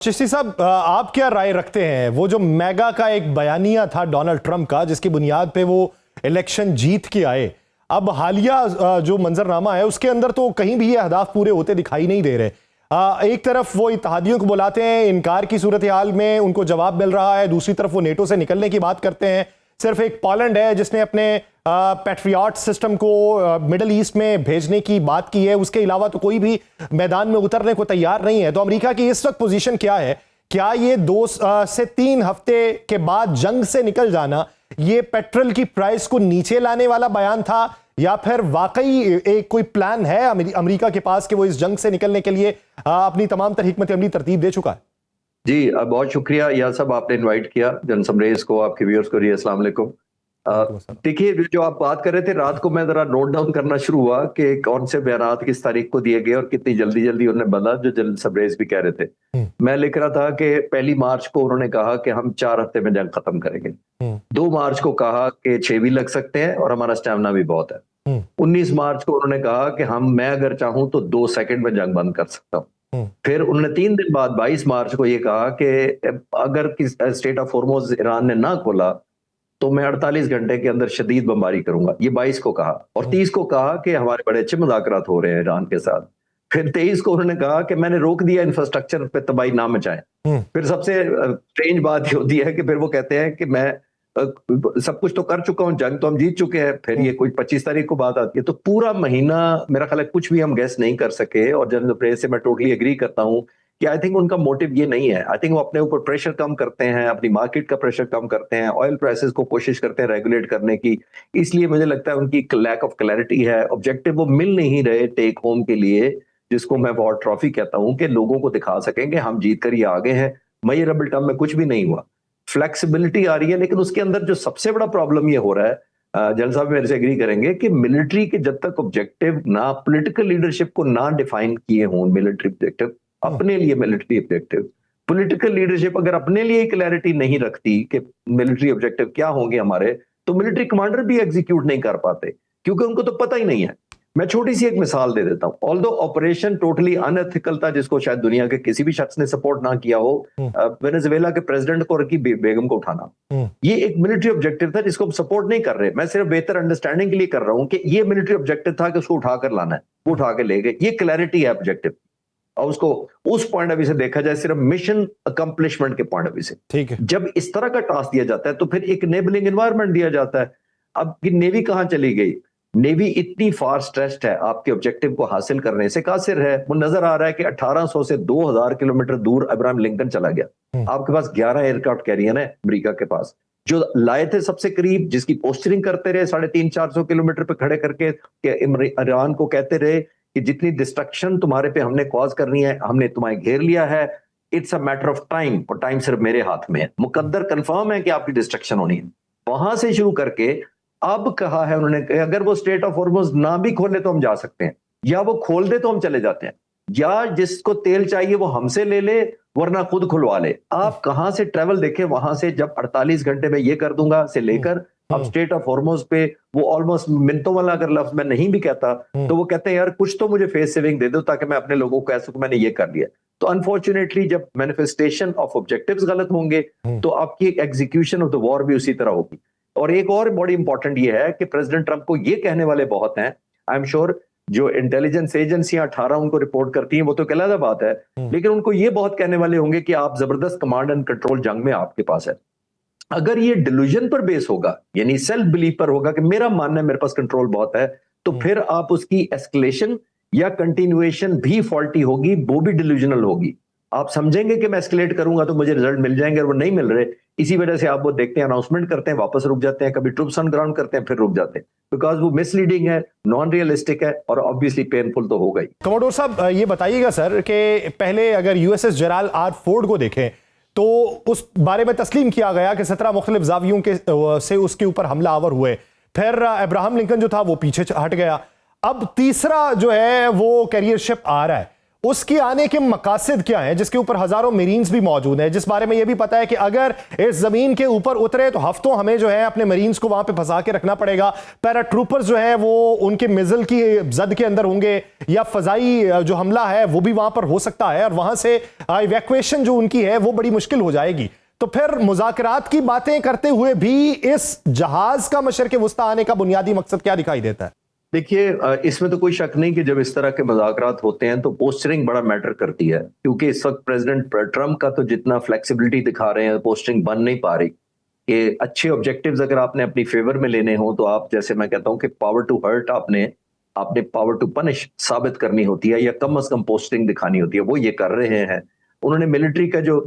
चिश्ती साहब, आप क्या राय रखते हैं? वो जो मेगा का एक बयानिया था डोनाल्ड ट्रंप का, जिसकी बुनियाद पे वो इलेक्शन जीत के आए, अब हालिया जो मंजरनामा है उसके अंदर तो कहीं भी ये अहदाफ पूरे होते दिखाई नहीं दे रहे। एक तरफ वो इत्तेहादियों को बुलाते हैं, इनकार की सूरत हाल में उनको जवाब मिल रहा है, दूसरी तरफ वो नेटो से निकलने की बात करते हैं। सिर्फ एक पोलैंड है जिसने अपने पैट्रियट सिस्टम को मिडल ईस्ट में भेजने की बात की है, उसके अलावा तो कोई भी मैदान में उतरने को तैयार नहीं है। तो अमेरिका की इस वक्त पोजीशन क्या है? क्या ये 2 से 3 हफ्ते के बाद जंग से निकल जाना ये पेट्रोल की प्राइस को नीचे लाने वाला बयान था, या फिर वाकई एक कोई प्लान है अमेरिका के पास कि वो इस जंग से निकलने के लिए अपनी तमाम तरह हिकमत अमली तरतीब दे चुका है? जी, बहुत शुक्रिया यह सब आपने इनवाइट किया, जन समरेज को, आपके व्यूअर्स को। जी, अस्सलाम वालेकुम। देखिए, जो आप बात कर रहे थे, रात को मैं जरा नोट डाउन करना शुरू हुआ कि कौन से बयानात किस तारीख को दिए गए और कितनी जल्दी जल्दी उन्होंने बदला, जो जन समरेज भी कह रहे थे। मैं लिख रहा था कि 1 मार्च को उन्होंने कहा कि हम 4 हफ्ते में जंग खत्म करेंगे। 2 मार्च को कहा कि 6 भी लग सकते हैं और हमारा स्टैमिना भी बहुत है। 19 मार्च को उन्होंने कहा कि मैं अगर चाहूं तो 2 सेकंड में जंग बंद कर सकता हूं। फिर उन्होंने 3 दिन बाद 22 मार्च को ये कहा कि अगर स्टेट ऑफ हॉर्मुज़ ईरान ने ना खोला तो मैं 48 घंटे के अंदर शदीद बमबारी करूंगा। ये 22 को कहा, और 30 को कहा कि हमारे बड़े अच्छे मुज़ाकरात हो रहे हैं ईरान के साथ। फिर 23 को उन्होंने कहा कि मैंने रोक दिया, इंफ्रास्ट्रक्चर पे तबाही ना मचाएं। फिर सबसे स्ट्रेंज बात ये होती है कि फिर वो कहते हैं कि मैं सब कुछ तो कर चुका हूं, जंग तो हम जीत चुके हैं। फिर ये कोई 25 तारीख को बात आती है, तो पूरा महीना मेरा ख्याल है कुछ भी हम गैस नहीं कर सके। और जनरल प्रेस से मैं टोटली एग्री करता हूं कि आई थिंक उनका मोटिव ये नहीं है। आई थिंक वो अपने ऊपर प्रेशर कम करते हैं, अपनी मार्केट का प्रेशर कम करते हैं, ऑयल प्राइसेस को कोशिश करते हैं रेगुलेट करने की। इसलिए मुझे लगता है उनकी लैक ऑफ क्लैरिटी है, ऑब्जेक्टिव वो मिल नहीं रहे टेक होम के लिए, जिसको मैं बहुत ट्रॉफी कहता हूं, कि लोगों को दिखा सकेंगे हम जीत कर ये आगे हैं। मेजरेबल टर्म में कुछ भी नहीं हुआ, फ्लेक्सिबिलिटी आ रही है, लेकिन उसके अंदर जो सबसे बड़ा प्रॉब्लम ये हो रहा है, जनरल साहब मेरे से एग्री करेंगे, कि मिलिट्री के जब तक ऑब्जेक्टिव ना, पॉलिटिकल लीडरशिप को ना डिफाइन किए हों मिलिट्री ऑब्जेक्टिव, अपने लिए मिलिट्री ऑब्जेक्टिव, पॉलिटिकल लीडरशिप अगर अपने लिए क्लैरिटी नहीं रखती कि मिलिट्री ऑब्जेक्टिव क्या होंगे हमारे, तो मिलिट्री कमांडर भी एग्जीक्यूट नहीं कर पाते, क्योंकि उनको तो पता ही नहीं है। मैं छोटी सी एक मिसाल दे देता हूं। ऑल्दो ऑपरेशन टोटली अनएथिकल था, जिसको शायद दुनिया के किसी भी शख्स ने सपोर्ट ना किया हो, वेनेजुएला के प्रेसिडेंट को और की बेगम को उठाना, ये एक मिलिट्री ऑब्जेक्टिव था जिसको हम सपोर्ट नहीं कर रहे। मैं सिर्फ बेहतर अंडरस्टैंडिंग के लिए कर रहा हूं कि ये मिलिट्री ऑब्जेक्टिव था कि उसको उठाकर लाना है, वो उठा के ले गए। ये क्लैरिटी है ऑब्जेक्टिव, और उसको उस पॉइंट ऑफ व्यू से देखा जाए, सिर्फ मिशन अकम्पलिशमेंट के पॉइंट ऑफ व्यू से। ठीक है। जब इस तरह का टास्क दिया जाता है तो फिर एक एनेबलिंग एनवायरनमेंट दिया जाता है। अब नेवी कहां चली गई? नेवी इतनी फार स्ट्रेच्ड है, आपके ऑब्जेक्टिव को हासिल करने से कासिर है। वो नजर आ रहा है कि 1800 से 2000 किलोमीटर दूर अब्राहम लिंकन चला गया। आपके पास 11 एयरक्राफ्ट कैरियर है अमेरिका के पास, जो लाए थे सबसे करीब, जिसकी पोस्टरिंग करते रहे 350-400 किलोमीटर पे खड़े करके, ईरान को कहते रहे कि जितनी डिस्ट्रक्शन तुम्हारे पे हमने कॉज करनी है, हमने तुम्हें घेर लिया है, it's a matter of time, और टाइम सिर्फ मेरे हाथ में है, मुकद्दर कंफर्म है कि आपकी डिस्ट्रक्शन होनी है। वहां से शुरू करके अब कहा है उन्होंने कि अगर वो स्टेट ऑफ हॉर्मुज़ ना भी खोले तो हम जा सकते हैं, या वो खोल दे तो हम चले जाते हैं, या जिसको तेल चाहिए वो हमसे ले ले, वरना खुद खुलवा ले। आप कहां से ट्रेवल देखें, वहां से जब 48 घंटे में ये कर दूंगा से लेकर अब स्टेट ऑफ हॉर्मुज़ पे वो ऑलमोस्ट मिनटों वाला अगर लफ्ज मैं नहीं भी कहता, तो वो कहते हैं यार कुछ तो मुझे फेस सेविंग दे दो ताकि मैं अपने लोगों को कह सकूं मैंने ये कर लिया। तो अनफॉर्चुनेटली जब मैनिफेस्टेशन ऑफ ऑब्जेक्टिव्स गलत होंगे तो आपकी एग्जीक्यूशन ऑफ द वॉर भी उसी तरह होगी। और एक और बड़ी इंपॉर्टेंट ये है कि प्रेसिडेंट ट्रंप को ये कहने वाले बहुत हैं, आई एम श्योर जो इंटेलिजेंस एजेंसियां 18 उनको रिपोर्ट करती हैं वो तो अलग बात है, लेकिन उनको ये बहुत कहने वाले होंगे कि आप जबरदस्त कमांड एंड कंट्रोल जंग में आपके पास है। अगर ये डिल्यूजन पर बेस होगा, यानी सेल्फ बिलीफ पर होगा कि मेरा मानना है मेरे पास कंट्रोल बहुत है, तो फिर आप उसकी एस्केलेशन या कंटिन्यूएशन भी फॉल्टी होगी, वो भी डिल्यूजनल होगी। आप समझेंगे कि मैं एस्केलेट करूंगा तो मुझे रिजल्ट मिल जाएंगे, और वो नहीं मिल रहे। इसी वजह से आप वो देखते हैं, अनाउंसमेंट करते हैं, वापस रुक जाते हैं, कभी ट्रूप्स ऑन ग्राउंड करते हैं, फिर रुक जाते हैं, बिकॉज वो मिसलीडिंग है, नॉन रियलिस्टिक है, और ऑब्वियसली पेनफुल तो होगा ही। कमोडोर साहब, ये बताइएगा सर कि पहले अगर यूएसएस जेराल्ड आर फोर्ड को देखें तो उस बारे में तस्लीम किया गया कि 17 मुख्तलिफ जावियों के से उसके ऊपर हमला आवर हुए, फिर अब्राहम लिंकन जो था वो पीछे हट गया, अब तीसरा जो है वो कैरियर शिप आ रहा है, उसकी आने के मकासद क्या हैं, जिसके ऊपर हजारों मरीन्स भी मौजूद हैं, जिस बारे में यह भी पता है कि अगर इस जमीन के ऊपर उतरे तो हफ्तों हमें जो है अपने मरीन्स को वहां पे फंसा के रखना पड़ेगा, पैराट्रूपर्स जो है वो उनके मिजल की जद के अंदर होंगे, या फजाई जो हमला है वो भी वहां पर हो सकता है और वहां से इवैक्यूएशन जो उनकी है वो बड़ी मुश्किल हो जाएगी। तो फिर मुज़ाकरात की बातें करते हुए भी इस जहाज का मशरिक़ वुस्ता आने का बुनियादी मकसद क्या दिखाई देता है? देखिए, इसमें तो कोई शक नहीं कि जब इस तरह के मुज़ाकरात होते हैं तो पोस्टरिंग बड़ा मैटर करती है, क्योंकि इस वक्त प्रेसिडेंट ट्रंप का तो जितना फ्लेक्सिबिलिटी दिखा रहे हैं पोस्टरिंग बन नहीं पा रही। कि अच्छे ऑब्जेक्टिव्स अगर आपने अपनी फेवर में लेने हो तो आप, जैसे मैं कहता हूं कि पावर टू हर्ट आपने पावर टू पनिश साबित करनी होती है, या कम से कम पोस्टिंग दिखानी होती है। वो ये कर रहे हैं। उन्होंने मिलिट्री का जो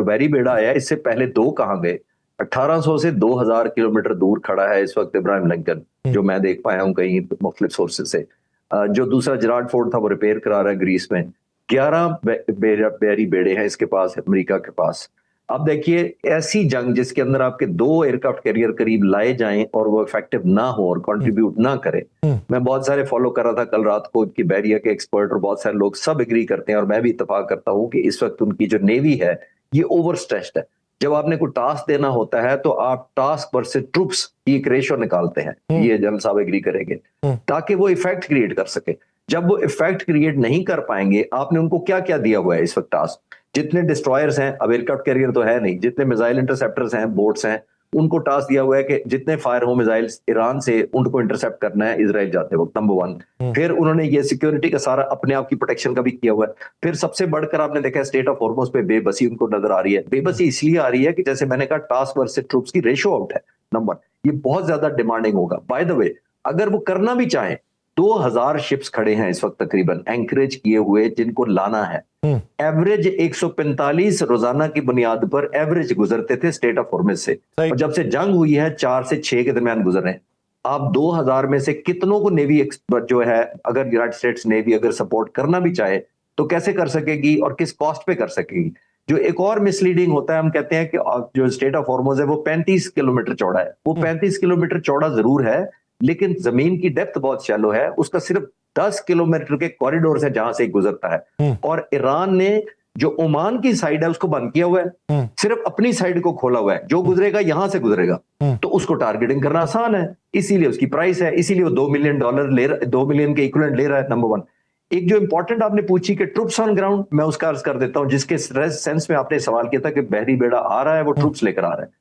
बैरी बेड़ा आया, इससे पहले 2 कहां गए। 1800 से 2000 किलोमीटर दूर खड़ा है इस वक्त इब्राहिम लिंकन, जो मैं देख पाया हूं कहीं मुख्तलिफ सोर्सेज से। जो दूसरा जराड फोर्ट था वो रिपेयर करा रहा है ग्रीस में। 11 बैरी बेड़े हैं इसके पास, अमेरिका के पास। अब देखिए, ऐसी जंग जिसके अंदर आपके 2 एयरक्राफ्ट कैरियर करीब लाए जाएं और वो इफेक्टिव ना हो और कंट्रीब्यूट ना करे। मैं बहुत सारे फॉलो कर रहा था कल रात को कि बैरिया के एक्सपर्ट और बहुत सारे लोग सब एग्री करते हैं, और मैं भी इत्तेफाक करता हूं कि इस वक्त उनकी जो नेवी है ये ओवर स्ट्रेच्ड है। जब आपने कोई टास्क देना होता है तो आप टास्क वर्सेस ट्रूप्स की एक रेशो निकालते हैं, ये जनरल साहब एग्री करेंगे, ताकि वो इफेक्ट क्रिएट कर सके। जब वो इफेक्ट क्रिएट नहीं कर पाएंगे, आपने उनको क्या क्या दिया हुआ है इस वक्त टास्क? जितने डिस्ट्रॉयर्स हैं, अब एयरक्राफ्ट कैरियर तो है नहीं, जितने मिसाइल इंटरसेप्टर्स हैं, बोट्स हैं, उनको टास्क दिया हुआ है कि जितने फायर हो मिसाइल ईरान से, उनको इंटरसेप्ट करना है इजराइल जाते वक्त, नंबर 1। फिर उन्होंने ये सिक्योरिटी का सारा अपने आप की प्रोटेक्शन का भी किया हुआ है। फिर सबसे बढ़कर आपने देखा है स्टेट ऑफ हॉर्मुज़ पे बेबसी उनको नजर आ रही है। बेबसी इसलिए आ रही है कि जैसे मैंने कहा, टास्क वर्सेस ट्रूप्स की रेशो आउट है नंबर, ये बहुत ज्यादा डिमांडिंग होगा। बाय द वे, अगर वो करना भी चाहें, 2000 शिप्स खड़े हैं इस वक्त तकरीबन एंकरेज किए हुए, जिनको लाना है। एवरेज 145 रोजाना की बुनियाद पर एवरेज गुजरते थे स्टेट ऑफ हॉर्मुज़ से, और जब से जंग हुई है 4 से 6 के दरमियान गुजर रहे हैं। आप 2000 में से कितनों को नेवी एक्सपर्ट जो है, अगर यूनाइटेड स्टेट्स नेवी अगर सपोर्ट करना भी चाहे तो कैसे कर सकेगी और किस कॉस्ट पे कर सकेगी? जो एक और मिसलीडिंग होता है, हम कहते हैं कि जो स्टेट ऑफ हॉर्मुज़ है वो 35 किलोमीटर चौड़ा है। वो 35 किलोमीटर चौड़ा जरूर है, लेकिन जमीन की डेप्थ बहुत शैलो है। उसका सिर्फ 10 किलोमीटर के कॉरिडोर से जहां से गुजरता है, और ईरान ने जो ओमान की साइड है उसको बंद किया हुआ है, सिर्फ अपनी साइड को खोला हुआ है। जो गुजरेगा यहां से गुजरेगा, तो उसको टारगेटिंग करना आसान है, इसीलिए उसकी प्राइस है, इसीलिए वो $2 मिलियन $2 मिलियन के इक्विवेलेंट ले रहा है, नंबर 1। एक जो इंपॉर्टेंट आपने पूछी कि ट्रूप्स ऑन ग्राउंड, मैं उसका अर्ज कर देता हूं, जिसके सेंस में आपने सवाल किया था कि बहरी बेड़ा आ रहा है, वो ट्रूप्स लेकर आ रहा है।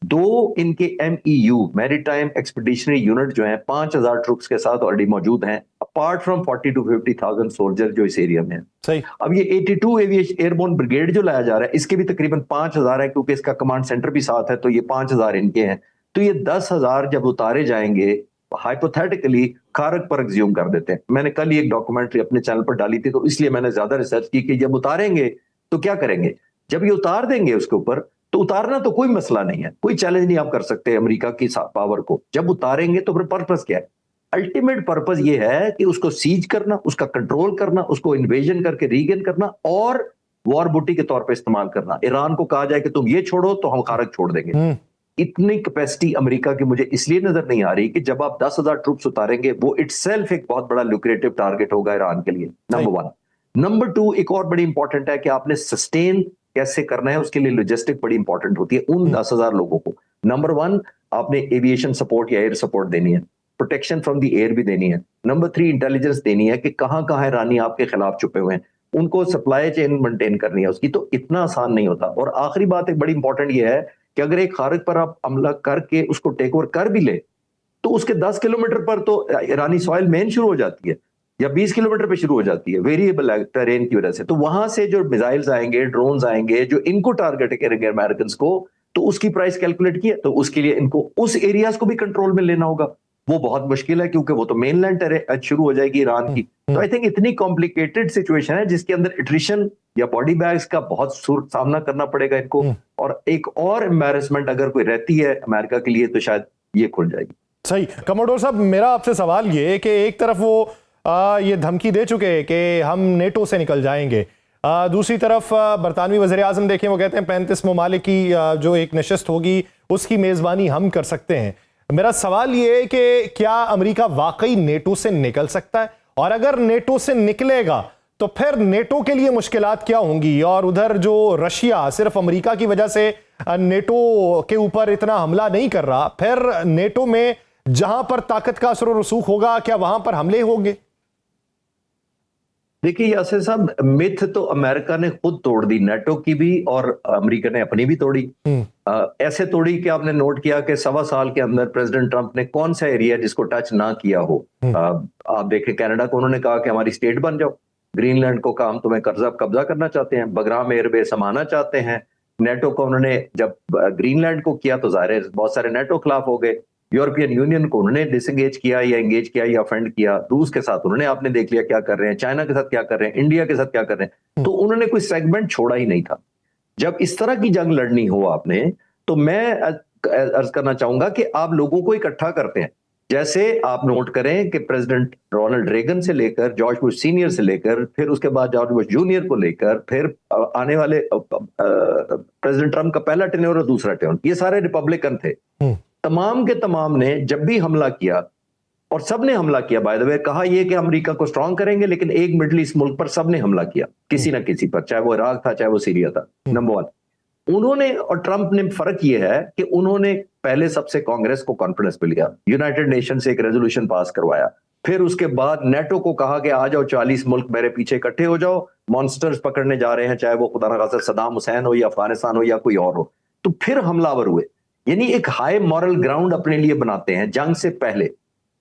2 इनके MEU मैरीटाइम एक्सपीडिशनरी यूनिट जो है 5000 ट्रूप्स के साथ ऑलरेडी मौजूद हैं, अपार्ट फ्रॉम 40 to 50,000 सोल्जर जो इस एरिया में है। सही। अब ये 82 एविएशन एयरबोर्न ब्रिगेड जो लाया जा रहा है, इसके भी तकरीबन 5000 है, क्योंकि इसका कमांड सेंटर भी साथ है, तो ये 5000 इनके हैं। तो ये 10,000 जब उतारे जाएंगे, हाइपोथेटिकली खारक पर एग्ज्यूम कर देते हैं। मैंने कल ही एक डॉक्यूमेंट्री अपने चैनल पर डाली थी, तो इसलिए मैंने ज्यादा रिसर्च की कि जब उतारेंगे तो क्या करेंगे। जब ये उतार देंगे उसके ऊपर, तो उतारना तो कोई मसला नहीं है, कोई चैलेंज नहीं आप कर सकते अमेरिका की पावर को। जब उतारेंगे तो फिर पर्पस क्या है? अल्टीमेट पर्पस ये है कि उसको सीज करना, उसका कंट्रोल करना, उसको इन्वेजन करके रीगेन करना, और वॉर बूटी के तौर पे इस्तेमाल करना। ईरान को कहा जाए कि तुम ये छोड़ो तो हम खारक छोड़ देंगे। इतनी कैपेसिटी अमेरिका की मुझे इसलिए नजर नहीं आ रही कि जब आप 10,000 ट्रूप्स उतारेंगे, वो इटसेल्फ एक बहुत बड़ा लुक्रेटिव टारगेट होगा ईरान के लिए, नंबर 1। नंबर 2, एक और बड़ी इंपॉर्टेंट है कि आपने सस्टेन कैसे करना है, उसके लिए लॉजिस्टिक बड़ी इंपॉर्टेंट होती है उन 10,000 लोगों को। नंबर 1, आपने एविएशन सपोर्ट या एयर सपोर्ट देनी है, प्रोटेक्शन फ्रॉम द एयर भी देनी है। नंबर 3, इंटेलिजेंस देनी है कि कहां कहां ईरानी आपके खिलाफ छुपे हुए हैं, उनको सप्लाई चेन मेंटेन करनी है उसकी। तो इतना आसान नहीं होता। और आखिरी बात एक बड़ी इंपॉर्टेंट ये है कि अगर एक खारक पर आप हमला करके उसको टेक ओवर कर भी ले, तो उसके 10 किलोमीटर पर तो ईरानी सॉइल मेन शुरू हो जाती है, या 20 किलोमीटर पे शुरू हो जाती है, वेरिएबल है टेरेन की वजह से। तो वहां से जो मिसाइल्स आएंगे, ड्रोन्स आएंगे, जो इनको टारगेट करेंगे अमेरिकन को, तो उसकी प्राइस कैलकुलेट किया, तो उसके लिए इनको उस एरियाज को भी कंट्रोल में लेना होगा। वो बहुत मुश्किल है, क्योंकि वो तो मेनलैंड शुरू हो जाएगी ईरान की। तो आई थिंक इतनी कॉम्प्लिकेटेड सिचुएशन है, जिसके अंदर एट्रिशन या बॉडी बैग्स का बहुत सामना करना पड़ेगा इनको। और एक और एम्बैरेसमेंट अगर कोई रहती है अमेरिका के लिए, तो शायद ये खुल जाएगी। सही। कमोडोर साहब, मेरा आपसे सवाल ये कि एक तरफ वो ये धमकी दे चुके हैं कि हम नेटो से निकल जाएंगे, दूसरी तरफ बरतानवी वज़ीर आज़म देखें, वो कहते हैं 35 ममालिक की जो एक नशस्त होगी उसकी मेज़बानी हम कर सकते हैं। मेरा सवाल ये है कि क्या अमेरिका वाकई नेटो से निकल सकता है, और अगर नेटो से निकलेगा तो फिर नेटो के लिए मुश्किलात क्या होंगी? और उधर जो रशिया सिर्फ अमेरिका की वजह से नेटो के ऊपर इतना हमला नहीं कर रहा, फिर नेटो में जहां पर ताकत का असर रसूख होगा, क्या वहां पर हमले होंगे? देखिए यासिर साहब, मिथ तो अमेरिका ने खुद तोड़ दी, नेटो की भी और अमेरिका ने अपनी भी तोड़ी। ऐसे तोड़ी कि आपने नोट किया कि 1.25 साल के अंदर प्रेसिडेंट ट्रंप ने कौन सा एरिया जिसको टच ना किया हो। आप देखें, कनाडा को उन्होंने कहा कि हमारी स्टेट बन जाओ, ग्रीनलैंड को कहा हम तुम्हें कब्जा करना चाहते हैं, बगराम एयरबेस समाना चाहते हैं। नेटो को उन्होंने जब ग्रीनलैंड को किया तो जाहिर है बहुत सारे नेटो खिलाफ हो गए। यूरोपियन यूनियन को उन्होंने डिसएंगेज किया या एंगेज किया या फंड किया। रूस के साथ उन्होंने आपने देख लिया क्या कर रहे हैं, चाइना के साथ क्या कर रहे हैं, इंडिया के साथ क्या कर रहे हैं। तो उन्होंने कोई सेगमेंट छोड़ा ही नहीं था। जब इस तरह की जंग लड़नी हो आपने, तो मैं अर्ज करना चाहूंगा कि आप लोगों को इकट्ठा करते हैं। जैसे आप नोट करें कि प्रेसिडेंट रोनाल्ड रेगन से लेकर जॉर्ज बुश सीनियर से लेकर फिर उसके बाद जॉर्ज बुश जूनियर को लेकर फिर आने वाले प्रेसिडेंट ट्रंप का पहला टेन्योर और दूसरा टेन्योर, ये सारे रिपब्लिकन थे। तमाम के तमाम ने जब भी हमला किया, और सबने हमला किया, बाय द वे, कहा यह कि अमेरिका को स्ट्रांग करेंगे, लेकिन एक मिडिल ईस्ट मुल्क पर सबने हमला किया, किसी ना किसी पर, चाहे वो इराक था, चाहे वो सीरिया था। नंबर वन, उन्होंने और ट्रंप ने फर्क यह है कि उन्होंने पहले सबसे कांग्रेस को कॉन्फिडेंस मिल गया, यूनाइटेड नेशन से एक रेजोल्यूशन पास करवाया, फिर उसके बाद नेटो को कहा कि आ जाओ 40 मुल्क मेरे पीछे इकट्ठे हो जाओ, मॉन्स्टर्स पकड़ने जा रहे हैं, चाहे वो खुदा ना खास्ता सदाम हुसैन हो या अफगानिस्तान हो या कोई और हो। तो फिर हमलावर हुए, यानी एक हाई मॉरल ग्राउंड अपने लिए बनाते हैं जंग से पहले।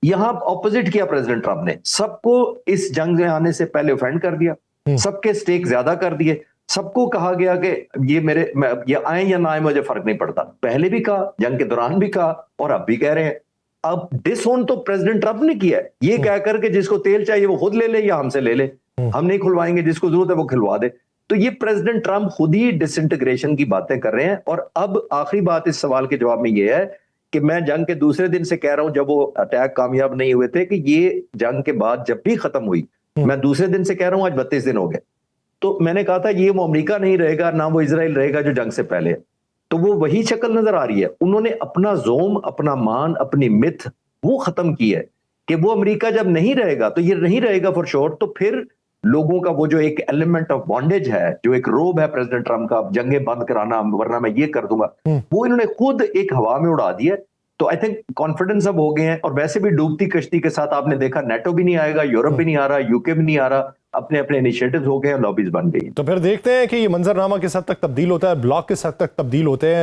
यहां ऑपोजिट किया प्रेसिडेंट ट्रंप ने, सबको इस जंग में आने से पहले ऑफेंड कर दिया, सबके स्टेक ज्यादा कर दिए, सबको कहा गया कि ये आए या ना आए मुझे फर्क नहीं पड़ता। पहले भी कहा, जंग के दौरान भी कहा, और अब भी कह रहे हैं। अब डिसओन तो प्रेसिडेंट ट्रंप ने किया है, ये कहकर के जिसको तेल चाहिए वो खुद ले ले या हमसे ले ले, हम नहीं खुलवाएंगे, जिसको जरूरत है वो खिलवा दे। तो ये प्रेसिडेंट ट्रंप खुद ही डिसइंटीग्रेशन की बातें कर रहे हैं। और अब आखिरी बात इस सवाल के जवाब में ये है कि मैं जंग के दूसरे दिन से कह रहा हूं, जब वो अटैक कामयाब नहीं हुए थे, कि ये जंग के बाद जब भी खत्म हुई, मैं दूसरे दिन से कह रहा हूं, आज 32 दिन हो गए, तो मैंने कहा था ये वो अमेरिका नहीं रहेगा, ना वो इजराइल रहेगा जो जंग से पहले। तो वो वही शक्ल नजर आ रही है। उन्होंने अपना जोम, अपना मान, अपनी मिथ वो खत्म की है कि वो अमेरिका जब नहीं रहेगा तो ये नहीं रहेगा फॉर श्योर। तो फिर लोगों का वो जो एक एलिमेंट ऑफ बॉन्डेज है, जो एक रोब है प्रेसिडेंट ट्रंप का, जंगें बंद कराना वरना मैं ये कर दूंगा, वो इन्होंने खुद एक हवा में उड़ा दिया। तो आई थिंक कॉन्फिडेंस अब हो गए हैं। और वैसे भी डूबती कश्ती के साथ आपने देखा, नेटो भी नहीं आएगा, यूरोप भी नहीं आ रहा, यूके भी नहीं आ रहा, अपने अपने इनिशिएटिव्स हो गए हैं, लॉबीज बन गई। तो फिर देखते हैं कि ये मंजरनामा किस हद तक तब्दील होता है, ब्लॉक किस हद तक तब्दील होते हैं।